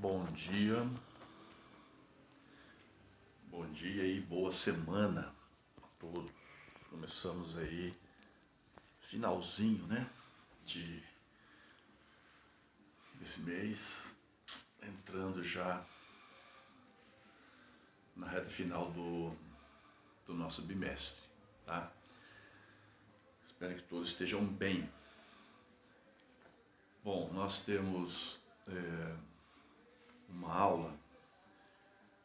Bom dia e boa semana a todos. Começamos aí, finalzinho, né, desse mês, entrando já na reta final do nosso bimestre, tá? Espero que todos estejam bem. Bom, nós temos uma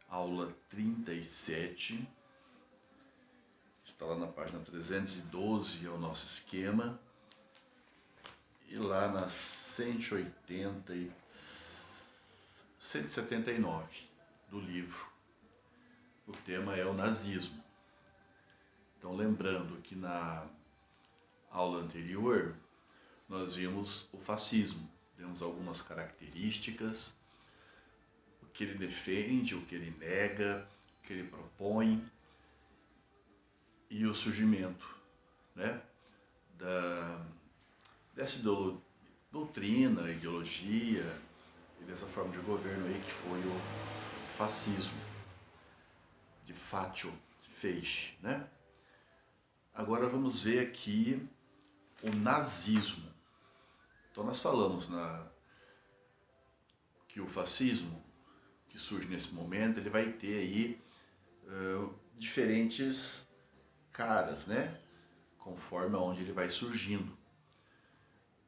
aula 37, está lá na página 312, é o nosso esquema, e lá na 179 do livro, o tema é o nazismo. Então, lembrando que na aula anterior nós vimos o fascismo, vimos algumas características, o que ele defende, o que ele nega, o que ele propõe e o surgimento, né, dessa doutrina, ideologia e dessa forma de governo aí que foi o fascismo, de fatio, feixe, né? Agora vamos ver aqui o nazismo. Então nós falamos que o fascismo, que surge nesse momento, ele vai ter aí diferentes caras, né? Conforme aonde ele vai surgindo.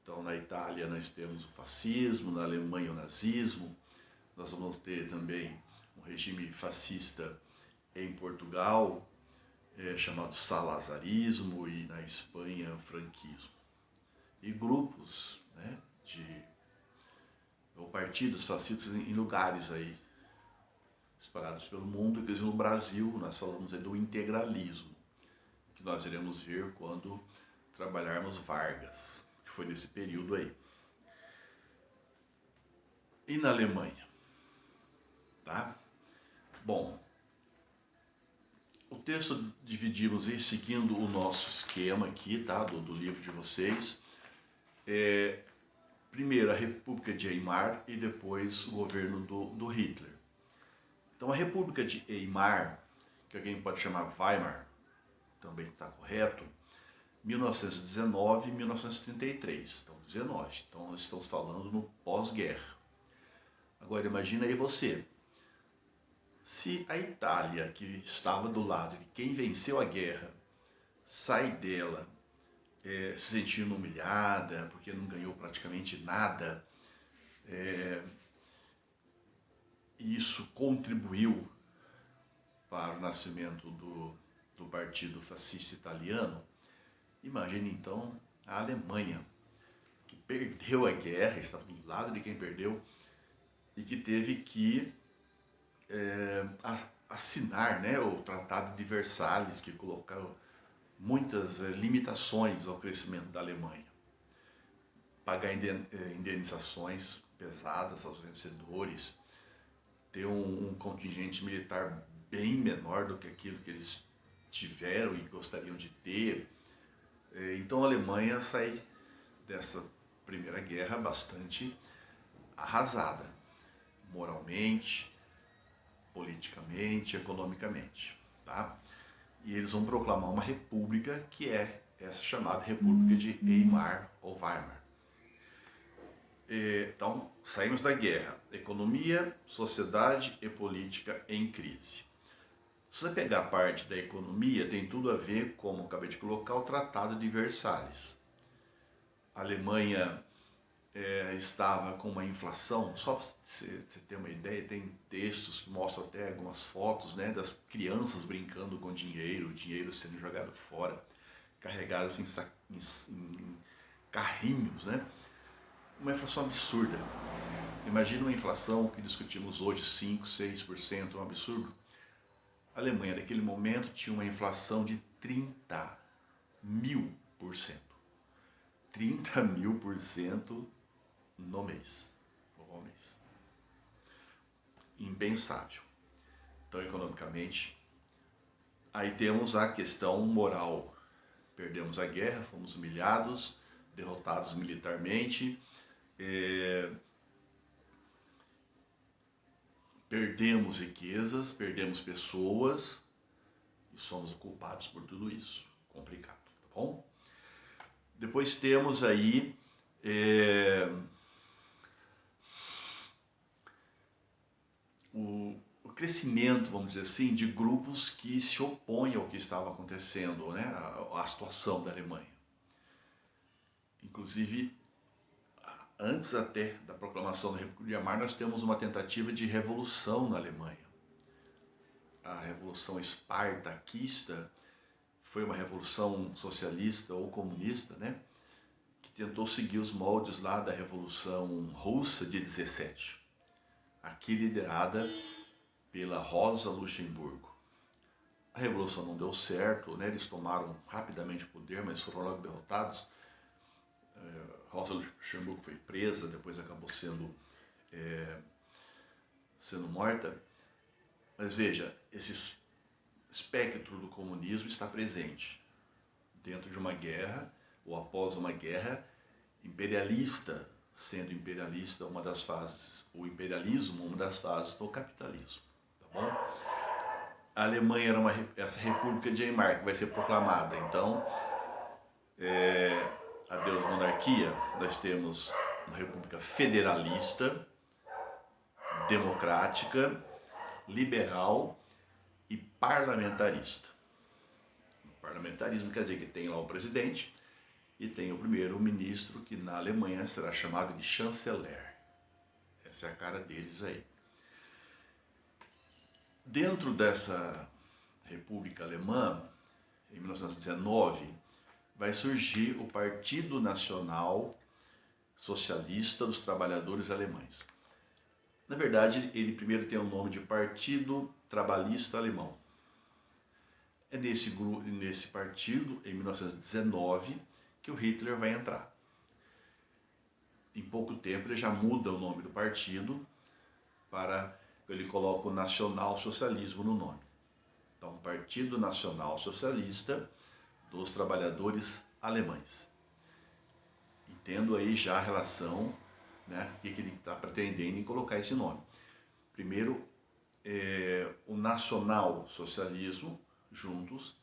Então na Itália nós temos o fascismo, na Alemanha o nazismo, nós vamos ter também um regime fascista em Portugal, chamado salazarismo, e na Espanha o franquismo. E grupos, né, ou partidos fascistas em lugares aí espalhados pelo mundo. Inclusive no Brasil nós falamos aí do integralismo, que nós iremos ver quando trabalharmos Vargas, que foi nesse período aí. E na Alemanha, tá? Bom, o texto dividimos aí seguindo o nosso esquema aqui, tá, do livro de vocês. Primeiro a República de Weimar e depois o governo do Hitler. Então a República de Weimar, que alguém pode chamar Weimar, também está correto, 1919 e 1933, então 19. Então nós estamos falando no pós-guerra. Agora imagina aí você, se a Itália, que estava do lado de quem venceu a guerra, sai dela se sentindo humilhada, porque não ganhou praticamente nada, isso contribuiu para o nascimento do Partido Fascista Italiano. Imagine então a Alemanha, que perdeu a guerra, estava do lado de quem perdeu, e que teve que assinar, né, o Tratado de Versalhes, que colocou muitas limitações ao crescimento da Alemanha. Pagar indenizações pesadas aos vencedores, ter um contingente militar bem menor do que aquilo que eles tiveram e gostariam de ter. Então a Alemanha sai dessa Primeira Guerra bastante arrasada, moralmente, politicamente, economicamente, tá? E eles vão proclamar uma república, que é essa chamada República de Weimar ou Weimar. Então, saímos da guerra. Economia, sociedade e política em crise. Se você pegar a parte da economia, tem tudo a ver, como eu acabei de colocar, o Tratado de Versalhes. A Alemanha estava com uma inflação, só para você ter uma ideia, tem textos que mostram até algumas fotos, né, das crianças brincando com dinheiro, o dinheiro sendo jogado fora, carregadas em carrinhos, né? Uma inflação absurda. Imagina uma inflação que discutimos hoje, 5%, 6%, um absurdo. A Alemanha, naquele momento, tinha uma inflação de 30.000%. 30.000% no mês. Impensável. Então, economicamente, aí temos a questão moral. Perdemos a guerra, fomos humilhados, derrotados militarmente, perdemos riquezas, perdemos pessoas e somos culpados por tudo isso. Complicado, tá bom? Depois temos aí o crescimento, vamos dizer assim, de grupos que se opõem ao que estava acontecendo, né? A situação da Alemanha. Inclusive, antes até da proclamação da República de Weimar, nós temos uma tentativa de revolução na Alemanha. A Revolução Espartaquista foi uma revolução socialista ou comunista, né? Que tentou seguir os moldes lá da Revolução Russa de 17, aqui liderada pela Rosa Luxemburgo. A revolução não deu certo, né? Eles tomaram rapidamente o poder, mas foram logo derrotados. Rosa Luxemburgo foi presa, depois acabou sendo morta. Mas veja, esse espectro do comunismo está presente dentro de uma guerra, ou após uma guerra, imperialista, sendo imperialista uma das fases, o imperialismo uma das fases do capitalismo. Tá bom? A Alemanha era essa República de Weimar que vai ser proclamada. Então, adeus monarquia, nós temos uma república federalista, democrática, liberal e parlamentarista. O parlamentarismo quer dizer que tem lá o presidente e tem o primeiro-ministro, que na Alemanha será chamado de chanceler. Essa é a cara deles aí. Dentro dessa República Alemã, em 1919, vai surgir o Partido Nacional Socialista dos Trabalhadores Alemães. Na verdade, ele primeiro tem o nome de Partido Trabalhista Alemão. É nesse partido, em 1919, que o Hitler vai entrar. Em pouco tempo ele já muda o nome do partido para... ele coloca o Nacional Socialismo no nome. Então, Partido Nacional Socialista dos Trabalhadores Alemães. Entendo aí já a relação, né, o que ele está pretendendo em colocar esse nome. Primeiro, o Nacional Socialismo, juntos,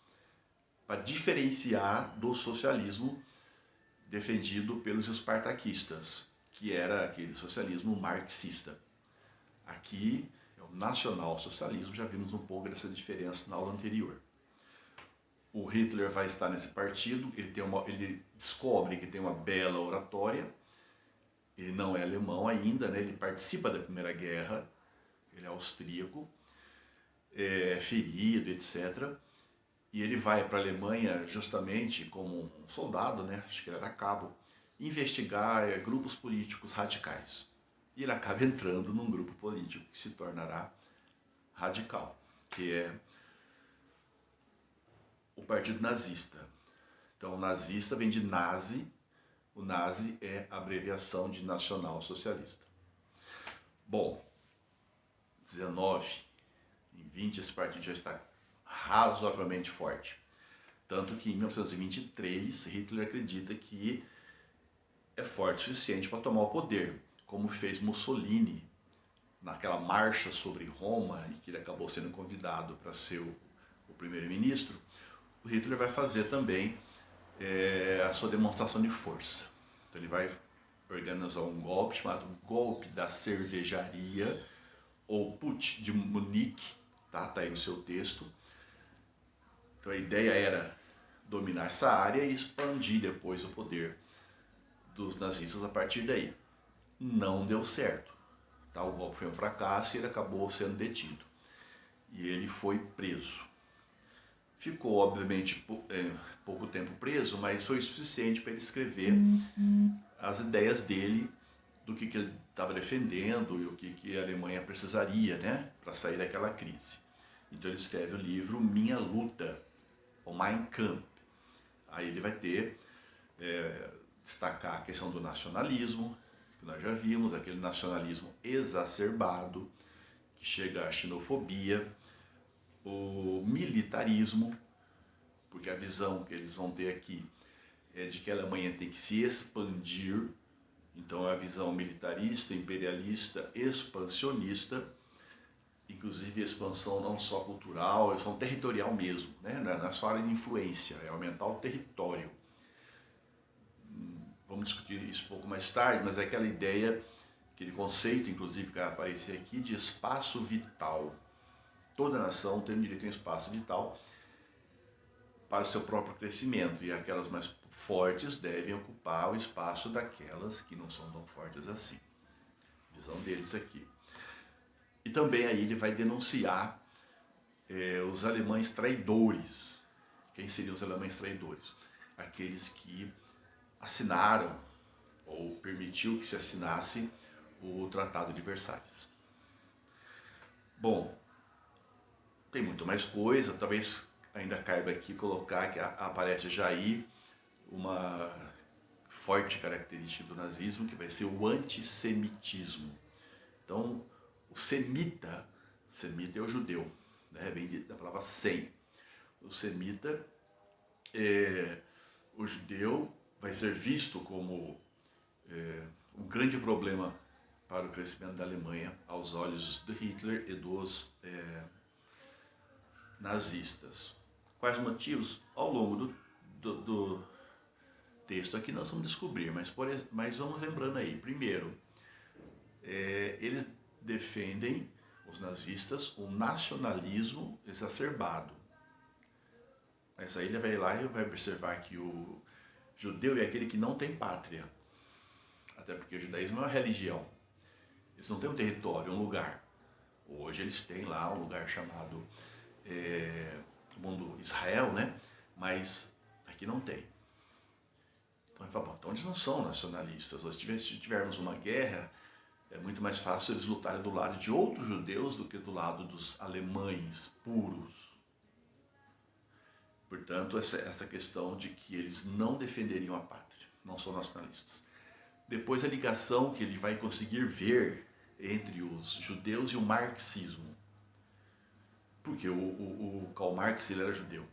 para diferenciar do socialismo defendido pelos espartaquistas, que era aquele socialismo marxista. Aqui é o nacional-socialismo, já vimos um pouco dessa diferença na aula anterior. O Hitler vai estar nesse partido, ele descobre que tem uma bela oratória, ele não é alemão ainda, né? Ele participa da Primeira Guerra, ele é austríaco, é ferido, etc. E ele vai para a Alemanha justamente como um soldado, né? Acho que ele era cabo, investigar grupos políticos radicais. E ele acaba entrando num grupo político que se tornará radical, que é o Partido Nazista. Então, o nazista vem de nazi, o nazi é a abreviação de nacional socialista. Bom, 19 e 20 esse partido já está razoavelmente forte. Tanto que em 1923 Hitler acredita que é forte o suficiente para tomar o poder, como fez Mussolini naquela marcha sobre Roma, e que ele acabou sendo convidado para ser o primeiro-ministro. O Hitler vai fazer também a sua demonstração de força. Então ele vai organizar um golpe chamado Golpe da Cervejaria, ou Putsch de Munique, tá aí no seu texto. Então a ideia era dominar essa área e expandir depois o poder dos nazistas a partir daí. Não deu certo. Tá? O golpe foi um fracasso e ele acabou sendo detido. E ele foi preso. Ficou, obviamente, pouco tempo preso, mas foi suficiente para ele escrever as ideias dele do que ele estava defendendo e o que a Alemanha precisaria, né, para sair daquela crise. Então ele escreve o livro Minha Luta, o Mein Kampf. Aí ele vai destacar a questão do nacionalismo, que nós já vimos, aquele nacionalismo exacerbado, que chega à xenofobia, o militarismo, porque a visão que eles vão ter aqui é de que a Alemanha tem que se expandir, então é a visão militarista, imperialista, expansionista. inclusive expansão não só cultural, expansão territorial mesmo, né? Na sua área de influência, é aumentar o território. Vamos discutir isso um pouco mais tarde, mas é aquela ideia, aquele conceito, inclusive, que vai aparecer aqui, de espaço vital. Toda nação tem direito a um espaço vital para o seu próprio crescimento, e aquelas mais fortes devem ocupar o espaço daquelas que não são tão fortes assim. Visão deles aqui. E também aí ele vai denunciar os alemães traidores. Quem seriam os alemães traidores? Aqueles que assinaram ou permitiu que se assinasse o Tratado de Versalhes. Bom, tem muito mais coisa, talvez ainda caiba aqui colocar que aparece já aí uma forte característica do nazismo, que vai ser o antissemitismo. Então, o semita é o judeu, né? Vem da palavra sem. O semita, o judeu, vai ser visto como um grande problema para o crescimento da Alemanha aos olhos de Hitler e dos nazistas. Quais motivos? Ao longo do texto aqui nós vamos descobrir, mas vamos lembrando aí. Primeiro, eles defendem, os nazistas, o nacionalismo exacerbado. Mas aí ele vai lá e vai observar que o judeu é aquele que não tem pátria. Até porque o judaísmo é uma religião. Eles não têm um território, um lugar. Hoje eles têm lá um lugar chamado mundo Israel, né? Mas aqui não tem. Então ele fala, bom, então eles não são nacionalistas. Se tivermos uma guerra, é muito mais fácil eles lutarem do lado de outros judeus do que do lado dos alemães puros. Portanto, essa questão de que eles não defenderiam a pátria, não são nacionalistas. Depois a ligação que ele vai conseguir ver entre os judeus e o marxismo. Porque o Karl Marx ele era judeu.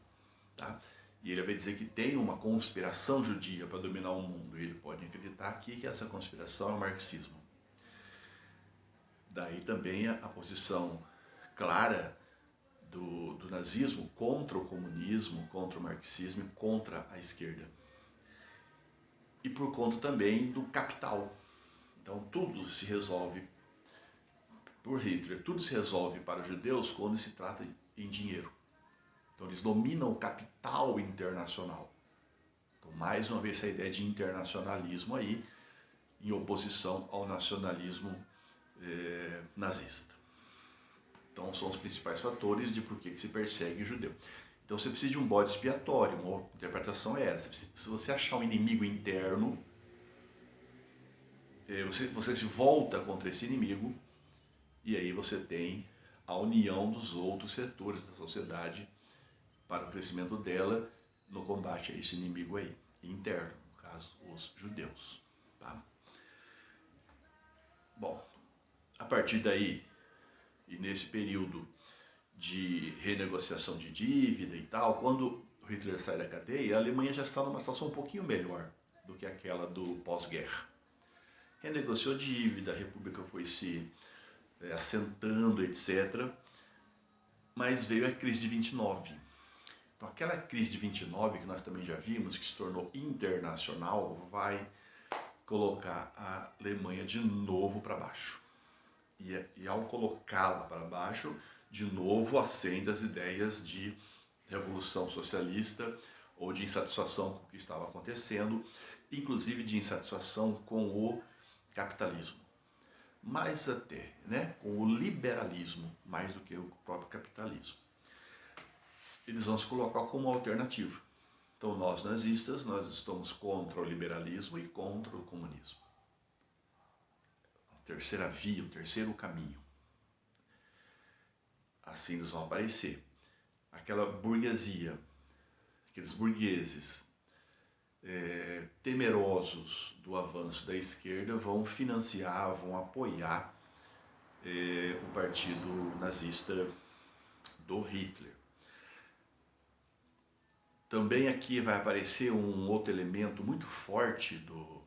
Tá? E ele vai dizer que tem uma conspiração judia para dominar o mundo. E ele pode acreditar aqui que essa conspiração é o marxismo. Daí também a posição clara do nazismo contra o comunismo, contra o marxismo e contra a esquerda. E por conta também do capital. Então tudo se resolve por Hitler, tudo se resolve para os judeus quando se trata em dinheiro. Então eles dominam o capital internacional. Então mais uma vez essa ideia de internacionalismo aí, em oposição ao nacionalismo nazista. Então são os principais fatores de por que se persegue o judeu. Então você precisa de um bode expiatório, uma interpretação é essa. Se você achar um inimigo interno, você se volta contra esse inimigo e aí você tem a união dos outros setores da sociedade para o crescimento dela no combate a esse inimigo aí, interno, no caso, os judeus. Tá? Bom, a partir daí, e nesse período de renegociação de dívida e tal, quando Hitler sai da cadeia, a Alemanha já está numa situação um pouquinho melhor do que aquela do pós-guerra. Renegociou dívida, a República foi se assentando, etc. Mas veio a crise de 29. Então aquela crise de 29, que nós também já vimos, que se tornou internacional, vai colocar a Alemanha de novo para baixo. E ao colocá-la para baixo, de novo acende as ideias de revolução socialista ou de insatisfação com o que estava acontecendo, inclusive de insatisfação com o capitalismo. Mais até, né, com o liberalismo, mais do que o próprio capitalismo. Eles vão se colocar como alternativa. Então nós nazistas, nós estamos contra o liberalismo e contra o comunismo. A terceira via, o terceiro caminho. Assim eles vão aparecer. Aquela burguesia, aqueles burgueses temerosos do avanço da esquerda vão financiar, vão apoiar o partido nazista do Hitler. Também aqui vai aparecer um outro elemento muito forte do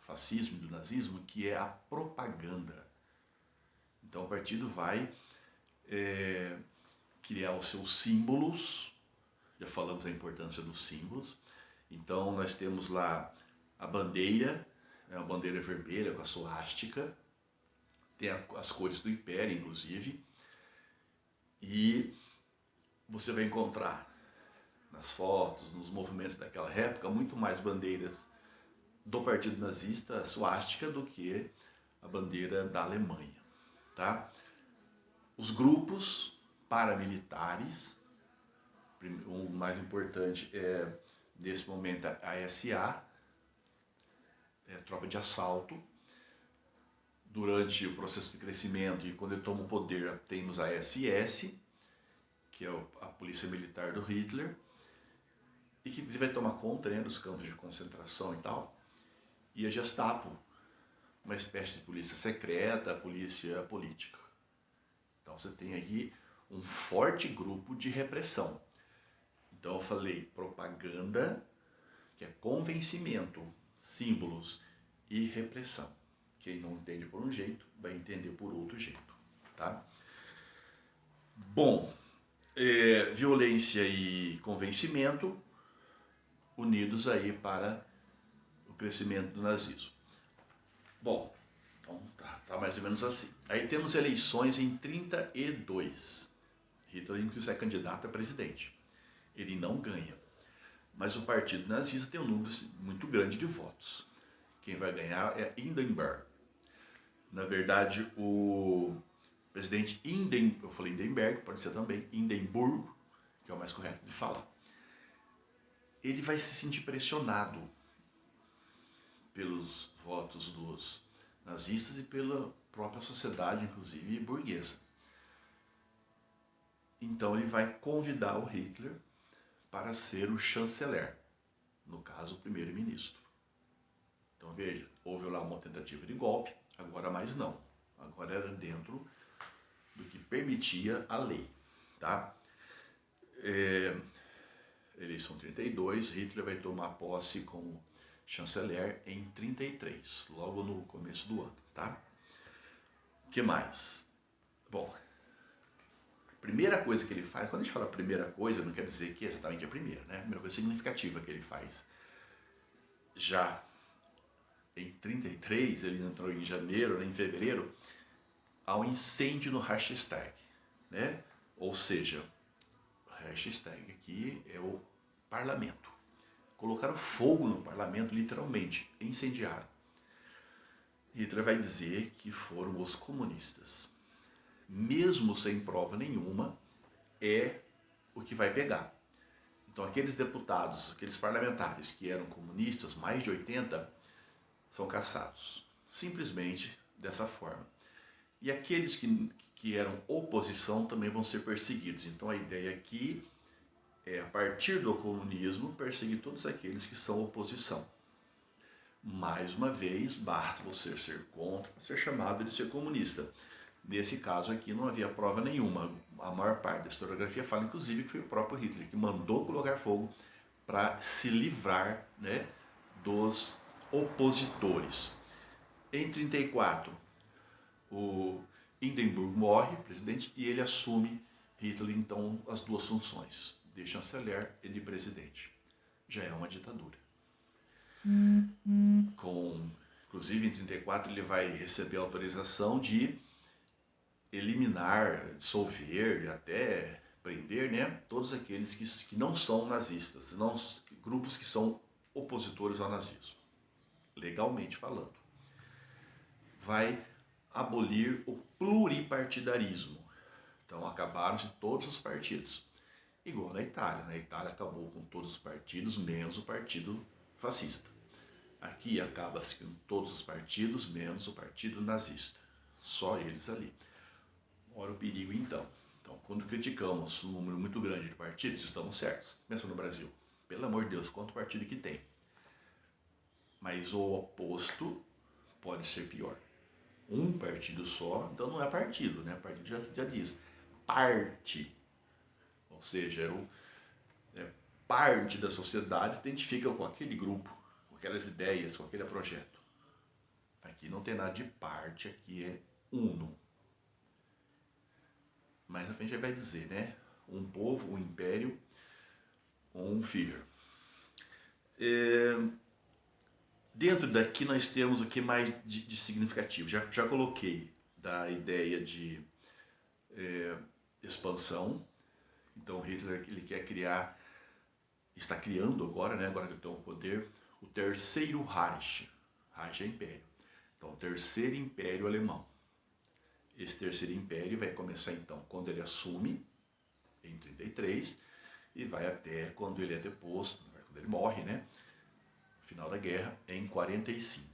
fascismo e do nazismo, que é a propaganda. Então o partido vai criar os seus símbolos, já falamos da importância dos símbolos. Então nós temos lá a bandeira vermelha com a suástica, tem as cores do Império, inclusive, e você vai encontrar nas fotos, nos movimentos daquela época, muito mais bandeiras do Partido Nazista, a suástica, do que a bandeira da Alemanha, tá? Os grupos paramilitares, o mais importante é, nesse momento, a SA, tropa de assalto. Durante o processo de crescimento e quando ele toma o poder, temos a SS, que é a polícia militar do Hitler, e que vai tomar conta, né, dos campos de concentração e tal. E a Gestapo, uma espécie de polícia secreta, polícia política. Então você tem aqui um forte grupo de repressão. Então eu falei propaganda, que é convencimento, símbolos e repressão. Quem não entende por um jeito, vai entender por outro jeito, tá? Bom, violência e convencimento unidos aí para o crescimento do nazismo. Bom, então tá mais ou menos assim. Aí temos eleições em 32. Hitler inclusive é candidato a presidente. Ele não ganha. Mas o partido nazista tem um número muito grande de votos. Quem vai ganhar é Hindenburg. Na verdade, o presidente eu falei Hindenburg, pode ser também Hindenburgo, que é o mais correto de falar. Ele vai se sentir pressionado pelos votos dos nazistas e pela própria sociedade, inclusive burguesa. Então ele vai convidar o Hitler para ser o chanceler, no caso o primeiro-ministro. Então veja, houve lá uma tentativa de golpe, agora mais não. Agora era dentro do que permitia a lei, tá? Eleição 32, Hitler vai tomar posse como chanceler em 33, logo no começo do ano, tá? O que mais? Bom, primeira coisa que ele faz, quando a gente fala primeira coisa, não quer dizer que é exatamente a primeira, né? A primeira coisa significativa que ele faz. Já em 33, ele entrou em janeiro, né, em fevereiro, há um incêndio no Reichstag, né? Ou seja, o Reichstag aqui é o parlamento. Colocaram fogo no parlamento, literalmente, incendiaram. Hitler vai dizer que foram os comunistas. Mesmo sem prova nenhuma, é o que vai pegar. Então aqueles deputados, aqueles parlamentares que eram comunistas, mais de 80, são caçados. Simplesmente dessa forma. E aqueles que eram oposição também vão ser perseguidos. Então a ideia aqui é, a partir do comunismo, perseguir todos aqueles que são oposição. Mais uma vez, basta você ser contra para ser chamado de ser comunista. Nesse caso aqui não havia prova nenhuma. A maior parte da historiografia fala, inclusive, que foi o próprio Hitler que mandou colocar fogo para se livrar, né, dos opositores. Em 34, o Hindenburg morre, presidente, e ele assume, Hitler, então, as duas funções, de chanceler e de presidente. Já é uma ditadura. Inclusive, em 34, ele vai receber a autorização de eliminar, dissolver e até prender, né, todos aqueles que não são nazistas, não, grupos que são opositores ao nazismo, legalmente falando. Vai abolir o pluripartidarismo. Então acabaram-se todos os partidos. Igual na Itália. Na Itália acabou com todos os partidos, menos o partido fascista. Aqui acaba-se com todos os partidos, menos o partido nazista. Só eles ali. Ora o perigo então. Então, quando criticamos um número muito grande de partidos, estamos certos. Pensa no Brasil. Pelo amor de Deus, quanto partido que tem. Mas o oposto pode ser pior. Um partido só, então não é partido, né? Partido já diz. Parte. Ou seja, parte da sociedade se identifica com aquele grupo, com aquelas ideias, com aquele projeto. Aqui não tem nada de parte, aqui é uno. mais na frente ele vai dizer, né? Um povo, um império, um Führer. Dentro daqui nós temos o que mais de significativo. Já coloquei da ideia de expansão. Então Hitler ele quer criar, está criando agora, né? Agora que ele tem o poder, o terceiro Reich. Reich é império. Então o terceiro império alemão. Esse terceiro império vai começar então quando ele assume, em 33, e vai até quando ele é deposto, quando ele morre, né? Final da guerra, em 45.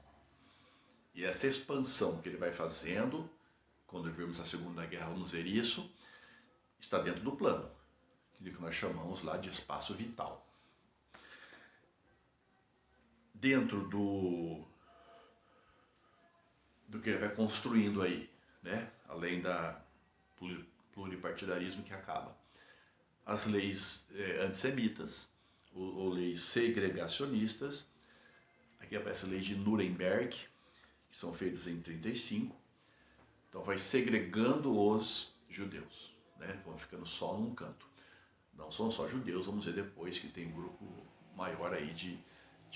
E essa expansão que ele vai fazendo, quando virmos a Segunda Guerra vamos ver isso, está dentro do plano, que nós chamamos lá de espaço vital. Dentro do que ele vai construindo aí, né? Além da pluripartidarismo que acaba. As leis antissemitas, ou leis segregacionistas. Aqui aparece a lei de Nuremberg, que são feitas em 35. Então vai segregando os judeus, né? Vão ficando só num canto. Não são só judeus, vamos ver depois que tem um grupo maior aí de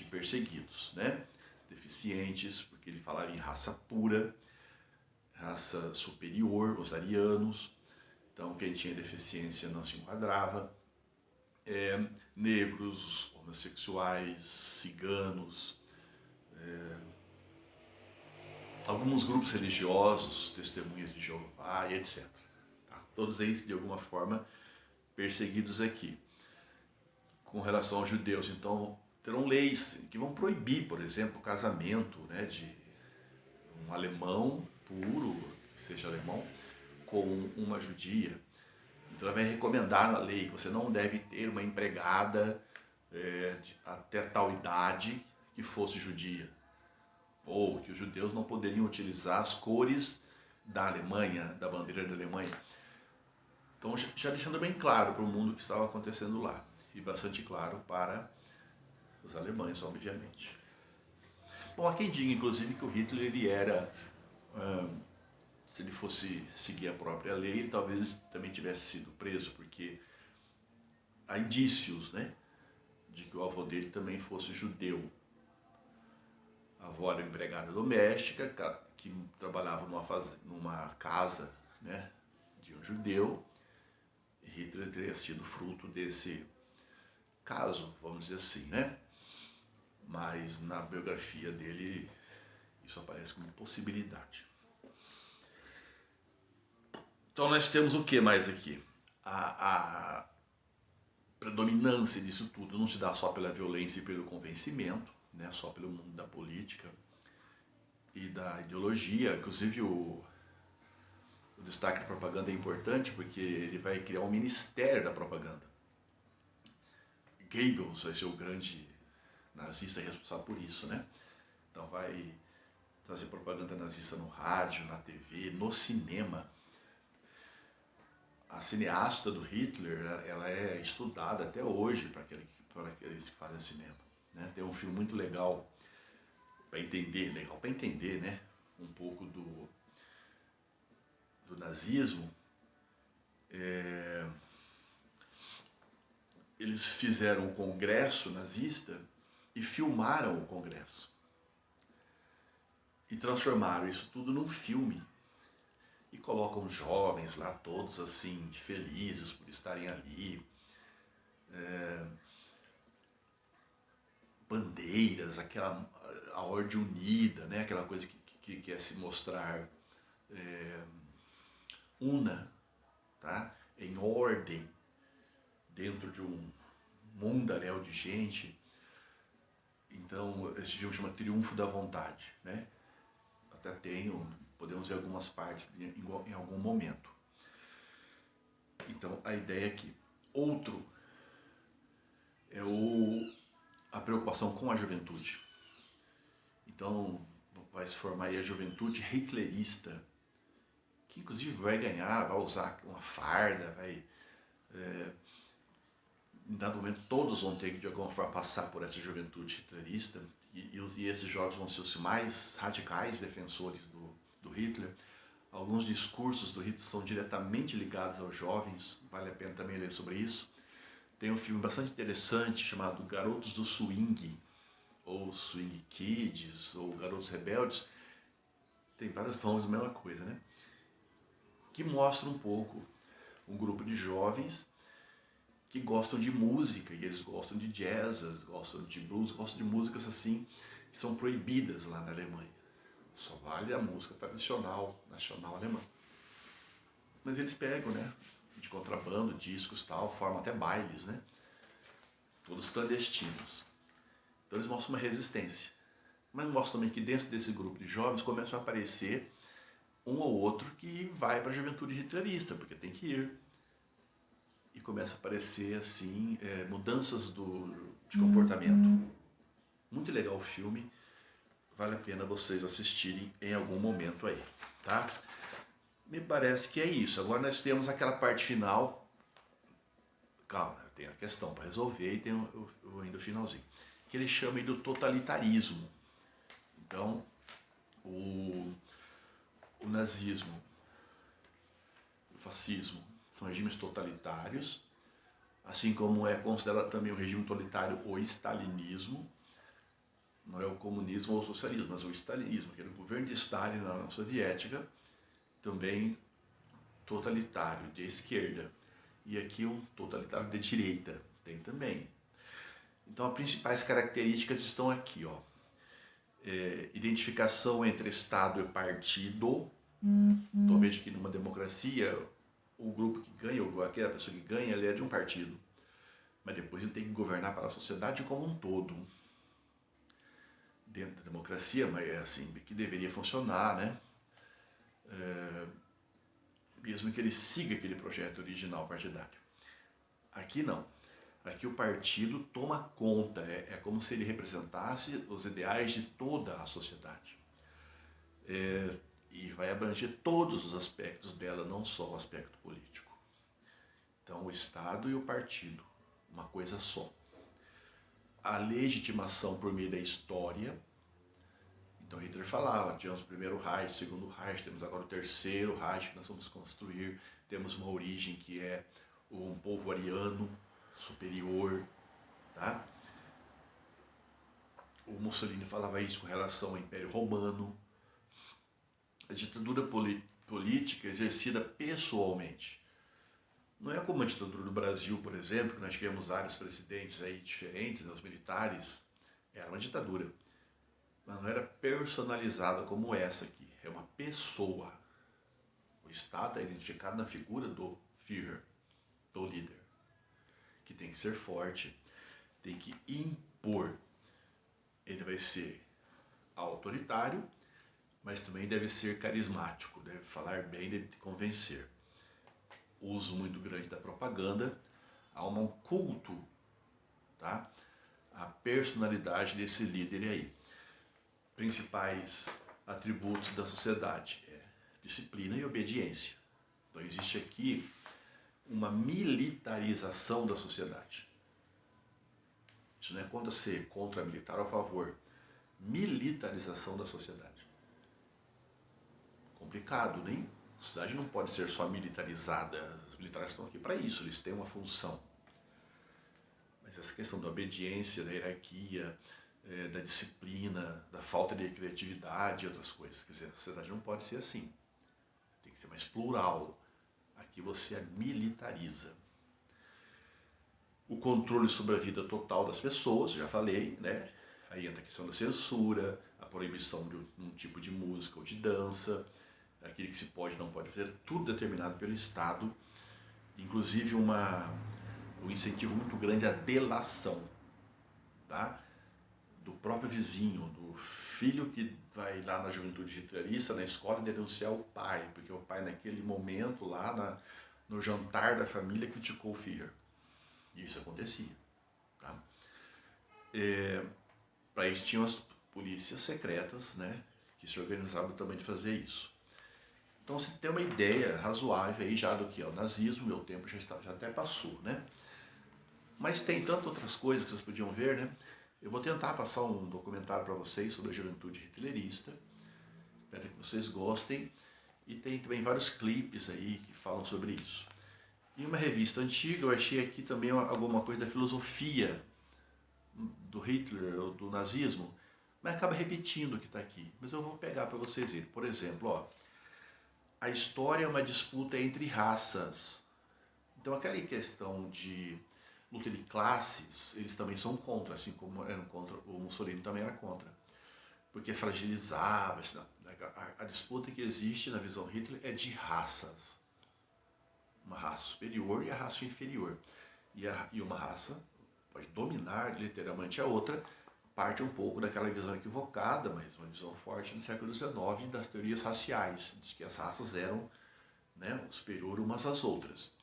perseguidos, né? Deficientes, porque ele falava em raça pura, raça superior, os arianos. Então quem tinha deficiência não se enquadrava. Negros, homossexuais, ciganos, alguns grupos religiosos, testemunhas de Jeová e etc. Tá? Todos eles, de alguma forma, perseguidos aqui. Com relação aos judeus, então, terão leis que vão proibir, por exemplo, o casamento, né, de um alemão puro, que seja alemão, com uma judia. Então ela vai recomendar na lei que você não deve ter uma empregada até tal idade que fosse judia. Ou que os judeus não poderiam utilizar as cores da Alemanha, da bandeira da Alemanha. Então já deixando bem claro para o mundo o que estava acontecendo lá. E bastante claro para os alemães, obviamente. Bom, há quem diga, inclusive, que o Hitler ele era... se ele fosse seguir a própria lei, ele talvez também tivesse sido preso, porque há indícios, né, de que o avô dele também fosse judeu. A avó era empregada doméstica, que trabalhava numa casa, né, de um judeu. E Hitler teria sido fruto desse caso, vamos dizer assim, né? Mas na biografia dele isso aparece como possibilidade. Então nós temos o que mais aqui? A predominância disso tudo não se dá só pela violência e pelo convencimento, né? Só pelo mundo da política e da ideologia. Inclusive o destaque da propaganda é importante porque ele vai criar um ministério da propaganda. Goebbels vai ser o grande nazista responsável por isso, né? Então vai fazer propaganda nazista no rádio, na TV, no cinema. A cineasta do Hitler, ela é estudada até hoje para aqueles que fazem cinema, né? Tem um filme muito legal para entender, né? Um pouco do nazismo. Eles fizeram um congresso nazista e filmaram o congresso. E transformaram isso tudo num filme. E colocam jovens lá, todos assim, felizes por estarem ali. Bandeiras, a ordem unida, né? Aquela coisa que quer se mostrar una, tá? Em ordem, dentro de um mundaréu de gente. Então, esse filme chama Triunfo da Vontade, né? Até podemos ver algumas partes em algum momento. Então, a ideia aqui. Outro é a preocupação com a juventude. Então, vai se formar aí a juventude hitlerista, que inclusive vai ganhar, vai usar uma farda, em dado momento todos vão ter que de alguma forma passar por essa juventude hitlerista, e esses jovens vão ser os mais radicais defensores do Hitler. Alguns discursos do Hitler são diretamente ligados aos jovens, vale a pena também ler sobre isso. Tem um filme bastante interessante chamado Garotos do Swing, ou Swing Kids, ou Garotos Rebeldes. Tem vários nomes da mesma coisa, né? Que mostra um pouco um grupo de jovens que gostam de música, e eles gostam de jazz, eles gostam de blues, gostam de músicas assim, que são proibidas lá na Alemanha. Só vale a música tradicional, nacional alemã. Mas eles pegam, né, de contrabando, discos e tal, formam até bailes, né, todos clandestinos. Então eles mostram uma resistência. Mas mostram também que dentro desse grupo de jovens começam a aparecer um ou outro que vai para a juventude hitlerista, porque tem que ir. E começa a aparecer, assim, mudanças de comportamento. Muito legal o filme, vale a pena vocês assistirem em algum momento aí, tá? Me parece que é isso. Agora nós temos aquela parte final. Calma, tem a questão para resolver e tem ainda o finalzinho. Que ele chama aí do totalitarismo. Então, o nazismo, o fascismo, são regimes totalitários, assim como é considerado também o regime totalitário o stalinismo. Não é o comunismo ou o socialismo, mas o stalinismo, que era o governo de Stalin na União Soviética, também totalitário, de esquerda. E aqui um totalitário de direita, tem também. Então as principais características estão aqui, ó. Identificação entre Estado e partido. Então veja que numa democracia, o grupo que ganha, ou aquela pessoa que ganha, ele é de um partido. Mas depois ele tem que governar para a sociedade como um todo. Dentro da democracia, mas é assim que deveria funcionar, né? Mesmo que ele siga aquele projeto original partidário. Aqui não. Aqui o partido toma conta, é como se ele representasse os ideais de toda a sociedade. E vai abranger todos os aspectos dela, não só o aspecto político. Então o Estado e o partido, uma coisa só. A legitimação por meio da história. Então Hitler falava, tivemos o primeiro Reich, o segundo Reich, temos agora o terceiro Reich que nós vamos construir, temos uma origem que é um povo ariano superior, tá? O Mussolini falava isso com relação ao Império Romano. A ditadura política exercida pessoalmente. Não é como a ditadura do Brasil, por exemplo, que nós tivemos vários presidentes aí diferentes, né, os militares. Era uma ditadura, mas não era personalizada como essa aqui. É uma pessoa. O Estado é identificado na figura do Führer, do líder, que tem que ser forte, tem que impor. Ele vai ser autoritário, mas também deve ser carismático, deve falar bem, deve convencer. Uso muito grande da propaganda, há um culto, tá? A personalidade desse líder aí. Principais atributos da sociedade é disciplina e obediência. Então existe aqui uma militarização da sociedade. Isso não é contra ser contra militar ou a favor. Militarização da sociedade. Complicado, né? A sociedade não pode ser só militarizada. Os militares estão aqui para isso, eles têm uma função. Mas essa questão da obediência, da hierarquia, da disciplina, da falta de criatividade e outras coisas. Quer dizer, a sociedade não pode ser assim. Tem que ser mais plural. Aqui você a militariza. O controle sobre a vida total das pessoas, já falei, né? Aí entra a questão da censura, a proibição de um tipo de música ou de dança, aquilo que se pode e não pode fazer, tudo determinado pelo Estado, inclusive um incentivo muito grande à delação, tá? Do próprio vizinho, do filho que vai lá na juventude hitlerista, na escola, denunciar o pai, porque o pai naquele momento lá no jantar da família criticou o Führer. E isso acontecia, tá? Para isso tinham as polícias secretas, né, que se organizavam também de fazer isso. Então você tem uma ideia razoável aí já do que é o nazismo, meu tempo já até passou, né? Mas tem tantas outras coisas que vocês podiam ver, né? Eu vou tentar passar um documentário para vocês sobre a juventude hitlerista. Espero que vocês gostem. E tem também vários clipes aí que falam sobre isso. Em uma revista antiga eu achei aqui também alguma coisa da filosofia do Hitler ou do nazismo, mas acaba repetindo o que está aqui. Mas eu vou pegar para vocês verem. Por exemplo, ó, a história é uma disputa entre raças. Então aquela questão de luta de classes, eles também são contra, assim como eram contra, o Mussolini também era contra. Porque fragilizava, assim, a disputa que existe na visão Hitler é de raças. Uma raça superior e a raça inferior. E uma raça pode dominar literalmente a outra, parte um pouco daquela visão equivocada, mas uma visão forte no século XIX das teorias raciais, de que as raças eram, né, superior umas às outras.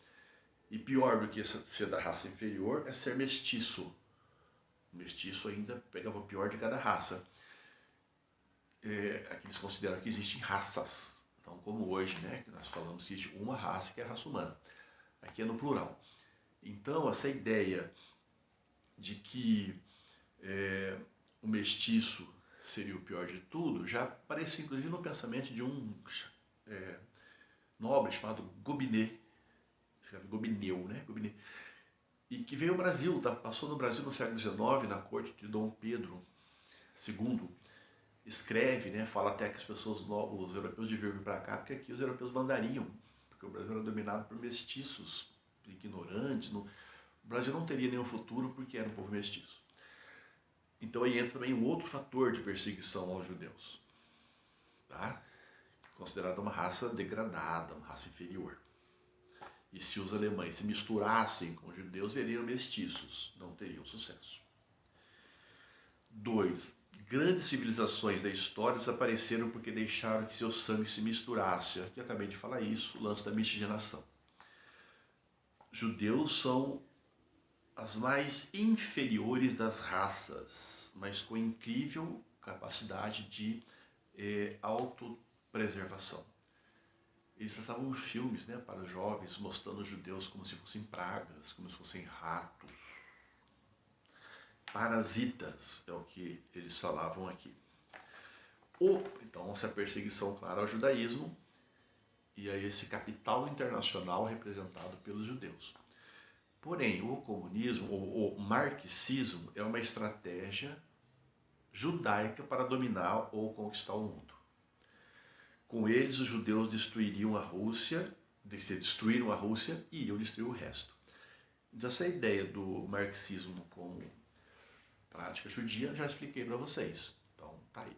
E pior do que ser da raça inferior é ser mestiço. O mestiço ainda pegava o pior de cada raça. Aqui eles consideram que existem raças. Então, como hoje, né, que nós falamos que existe uma raça que é a raça humana. Aqui é no plural. Então, essa ideia de que o mestiço seria o pior de tudo já aparece inclusive no pensamento de um nobre chamado Gobineau, escreve Gobineau, né? Gobineau, e que veio ao Brasil, passou no Brasil no século XIX, na corte de Dom Pedro II, escreve, né? Fala até que as pessoas, os europeus deviam vir para cá, porque aqui os europeus mandariam, porque o Brasil era dominado por mestiços, ignorantes, o Brasil não teria nenhum futuro porque era um povo mestiço. Então aí entra também um outro fator de perseguição aos judeus, tá? Considerada uma raça degradada, uma raça inferior. E se os alemães se misturassem com os judeus, veriam mestiços, não teriam sucesso. 2. Grandes civilizações da história desapareceram porque deixaram que seu sangue se misturasse. Aqui eu acabei de falar isso, o lance da miscigenação. Judeus são as mais inferiores das raças, mas com incrível capacidade de autopreservação. Eles passavam filmes, né, para os jovens mostrando os judeus como se fossem pragas, como se fossem ratos, parasitas, é o que eles falavam aqui. Então, essa perseguição clara ao judaísmo e a esse capital internacional representado pelos judeus. Porém, o comunismo, ou o marxismo, é uma estratégia judaica para dominar ou conquistar o mundo. Com eles, os judeus destruiriam a Rússia, destruíram a Rússia e iriam destruir o resto. Então, essa ideia do marxismo como prática judia, já expliquei para vocês. Então, tá aí.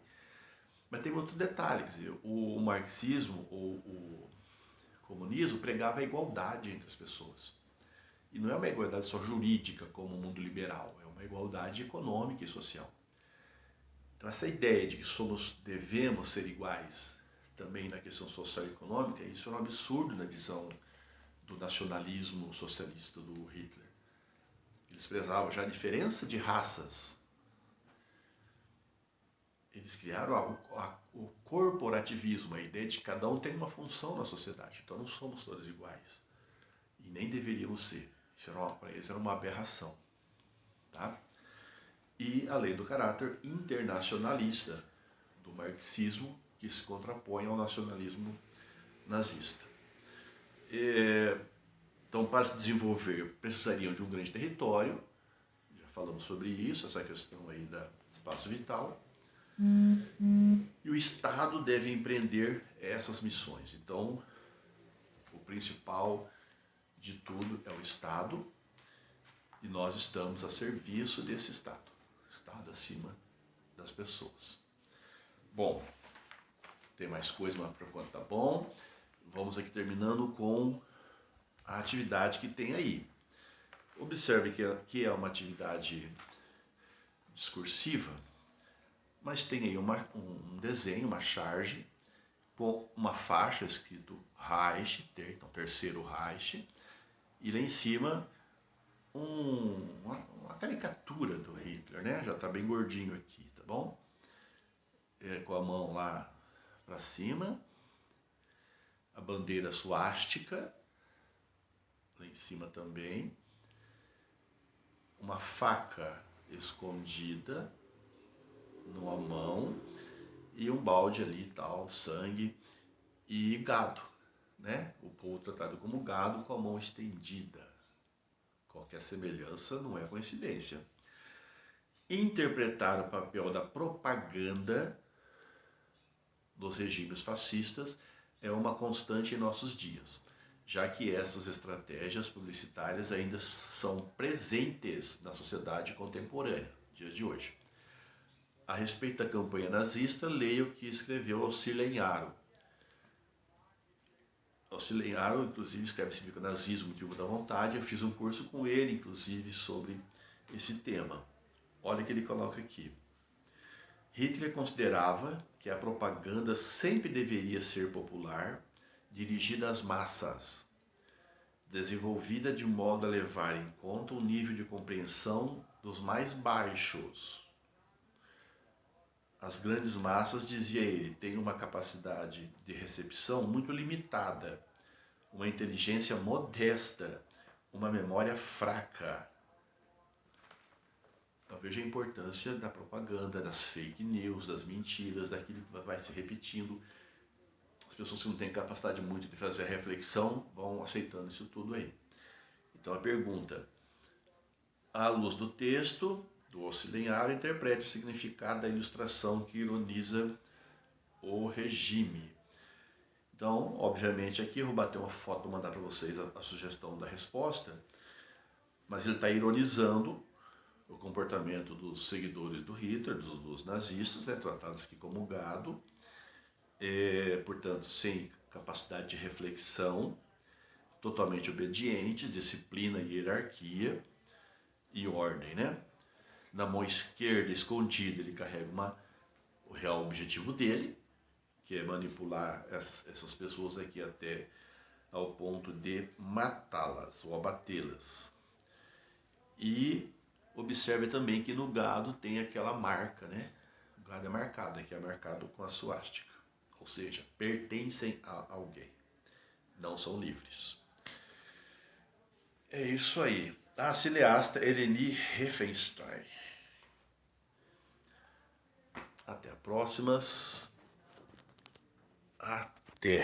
Mas tem outro detalhe, quer dizer, o marxismo ou o comunismo pregava a igualdade entre as pessoas. E não é uma igualdade só jurídica, como o mundo liberal, é uma igualdade econômica e social. Então essa ideia de que devemos ser iguais também na questão social e econômica, isso é um absurdo na visão do nacionalismo socialista do Hitler. Eles prezavam já a diferença de raças. Eles criaram o corporativismo, a ideia de que cada um tem uma função na sociedade. Então não somos todos iguais. E nem deveríamos ser. Para eles era uma aberração. Tá? E a lei do caráter internacionalista do marxismo, que se contrapõe ao nacionalismo nazista. Então, para se desenvolver, precisariam de um grande território, já falamos sobre isso, essa questão aí do espaço vital, e o Estado deve empreender essas missões. Então, o principal de tudo é o Estado, e nós estamos a serviço desse Estado. Estado acima das pessoas. Bom, tem mais coisa, mas por enquanto tá bom. Vamos aqui terminando com a atividade que tem aí. Observe que é uma atividade discursiva, mas tem aí um desenho, uma charge, com uma faixa escrito Reich, então terceiro Reich, e lá em cima uma caricatura do Hitler, né? Já está bem gordinho aqui, tá bom? Com a mão lá para cima, a bandeira suástica, lá em cima também, uma faca escondida numa mão e um balde ali tal, sangue, e gado, né? O povo tratado como gado com a mão estendida. Qualquer semelhança não é coincidência. Interpretar o papel da propaganda dos regimes fascistas é uma constante em nossos dias, já que essas estratégias publicitárias ainda são presentes na sociedade contemporânea, dias de hoje. A respeito da campanha nazista, leia o que escreveu Auxílio Enharo. Auxílio Enharo, inclusive, escreve significa nazismo, motivo da vontade. Eu fiz um curso com ele, inclusive, sobre esse tema. Olha o que ele coloca aqui. Hitler considerava que a propaganda sempre deveria ser popular, dirigida às massas, desenvolvida de modo a levar em conta o nível de compreensão dos mais baixos. As grandes massas, dizia ele, têm uma capacidade de recepção muito limitada, uma inteligência modesta, uma memória fraca. Então veja a importância da propaganda, das fake news, das mentiras, daquilo que vai se repetindo. As pessoas que não têm capacidade muito de fazer a reflexão vão aceitando isso tudo aí. Então a pergunta, à luz do texto do Auxílio Enharo, interprete o significado da ilustração que ironiza o regime. Então, obviamente, aqui eu vou bater uma foto e mandar para vocês a sugestão da resposta, mas ele está ironizando o comportamento dos seguidores do Hitler, dos nazistas, né, tratados aqui como gado, portanto, sem capacidade de reflexão, totalmente obedientes, disciplina, hierarquia e ordem, né? Na mão esquerda, escondida, ele carrega o real objetivo dele, que é manipular essas pessoas aqui até ao ponto de matá-las ou abatê-las. E observe também que no gado tem aquela marca, né? O gado é marcado, aqui é marcado com a suástica. Ou seja, pertencem a alguém. Não são livres. É isso aí. A cineasta Leni Riefenstahl. Até a próxima. Até.